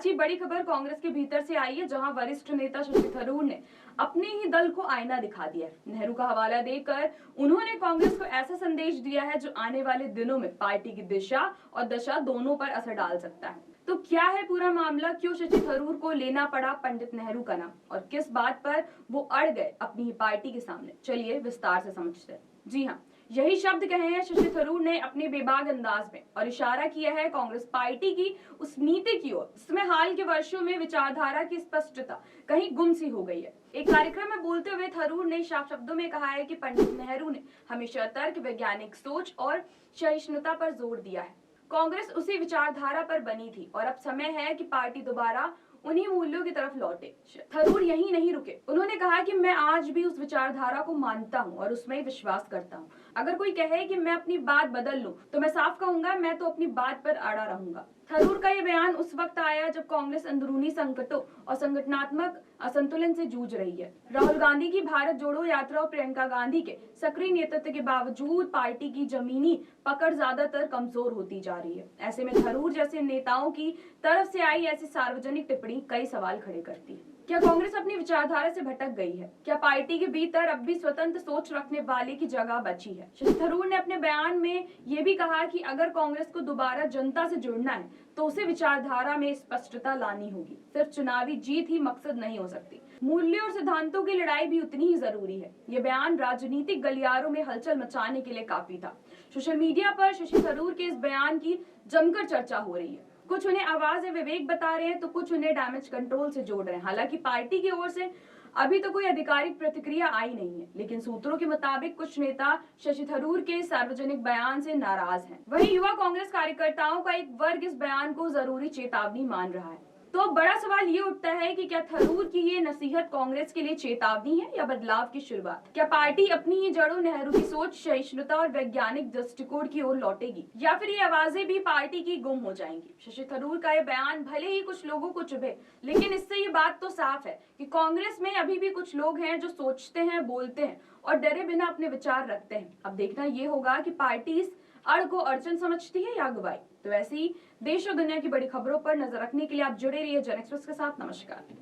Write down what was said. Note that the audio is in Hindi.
आज की बड़ी खबर कांग्रेस के भीतर से आई है, जहां वरिष्ठ नेता शशि थरूर ने अपने ही दल को आईना दिखा दिया है। नेहरू का हवाला देकर उन्होंने कांग्रेस को ऐसा संदेश दिया है जो आने वाले दिनों में पार्टी की दिशा और दशा दोनों पर असर डाल सकता है। तो क्या है पूरा मामला, क्यों शशि थरूर को लेना पड़ा पंडित नेहरू का नाम और किस बात पर वो अड़ गए अपनी ही पार्टी के सामने, चलिए विस्तार से समझते हैं। जी हाँ, यही शब्द कहे हैं शशि थरूर ने अपने बेबाक अंदाज में और इशारा किया है कांग्रेस पार्टी की उस नीति की ओर जिसमें हाल के वर्षों में विचारधारा की स्पष्टता कहीं गुम सी हो गई है। एक कार्यक्रम में बोलते हुए थरूर ने साफ शब्दों में कहा है कि पंडित नेहरू ने हमेशा तर्क, वैज्ञानिक सोच और सहिष्णुता पर जोर दिया है। कांग्रेस उसी विचारधारा पर बनी थी और अब समय है कि पार्टी दोबारा उन्हीं मूल्यों की तरफ लौटे। थरूर यहीं नहीं रुके, उन्होंने कहा कि मैं आज भी उस विचारधारा को मानता हूं और उसमें विश्वास करता हूं। अगर कोई कहे कि मैं अपनी बात बदल लूं, तो मैं साफ कहूंगा मैं तो अपनी बात पर अड़ा रहूंगा। थरूर का ये बयान उस वक्त आया जब कांग्रेस अंदरूनी संकटों और संगठनात्मक असंतुलन से जूझ रही है। राहुल गांधी की भारत जोड़ो यात्रा और प्रियंका गांधी के सक्रिय नेतृत्व के बावजूद पार्टी की जमीनी पकड़ ज्यादातर कमजोर होती जा रही है। ऐसे में थरूर जैसे नेताओं की तरफ से आई ऐसी सार्वजनिक टिप्पणी कई सवाल खड़े करती है। क्या कांग्रेस अपनी विचारधारा से भटक गई है? क्या पार्टी के भीतर अब भी स्वतंत्र सोच रखने वाले की जगह बची है? शशि थरूर ने अपने बयान में यह भी कहा कि अगर कांग्रेस को दोबारा जनता से जुड़ना है तो उसे विचारधारा में स्पष्टता लानी होगी। सिर्फ चुनावी जीत ही मकसद नहीं हो सकती, मूल्यों और सिद्धांतों की लड़ाई भी उतनी ही जरूरी है। ये बयान राजनीतिक गलियारों में हलचल मचाने के लिए काफी था। सोशल मीडिया पर शशि थरूर के इस बयान की जमकर चर्चा हो रही है। कुछ उन्हें आवाज विवेक बता रहे हैं तो कुछ उन्हें डैमेज कंट्रोल से जोड़ रहे हैं। हालांकि पार्टी की ओर से अभी तो कोई आधिकारिक प्रतिक्रिया आई नहीं है, लेकिन सूत्रों के मुताबिक कुछ नेता शशि थरूर के सार्वजनिक बयान से नाराज हैं। वहीं युवा कांग्रेस कार्यकर्ताओं का एक वर्ग इस बयान को जरूरी चेतावनी मान रहा है। तो अब बड़ा सवाल ये उठता है कि क्या थरूर की ये नसीहत कांग्रेस के लिए चेतावनी है या बदलाव की शुरुआत? क्या पार्टी अपनी ही जड़ों, नेहरू की सोच, सहिष्णुता और वैज्ञानिक दृष्टिकोण की ओर लौटेगी, या फिर ये आवाजें भी पार्टी की गुम हो जाएंगी? शशि थरूर का ये बयान भले ही कुछ लोगों को चुभे, लेकिन इससे ये बात तो साफ है कि कांग्रेस में अभी भी कुछ लोग हैं जो सोचते हैं, बोलते हैं और डरे बिना अपने विचार रखते हैं। अब देखना ये होगा कि पार्टी इस अड़ को अड़चन समझती है या अगुवाई। तो ऐसी देश और दुनिया की बड़ी खबरों पर नजर रखने के लिए आप जुड़े रहिए जन एक्सप्रेस के साथ। नमस्कार।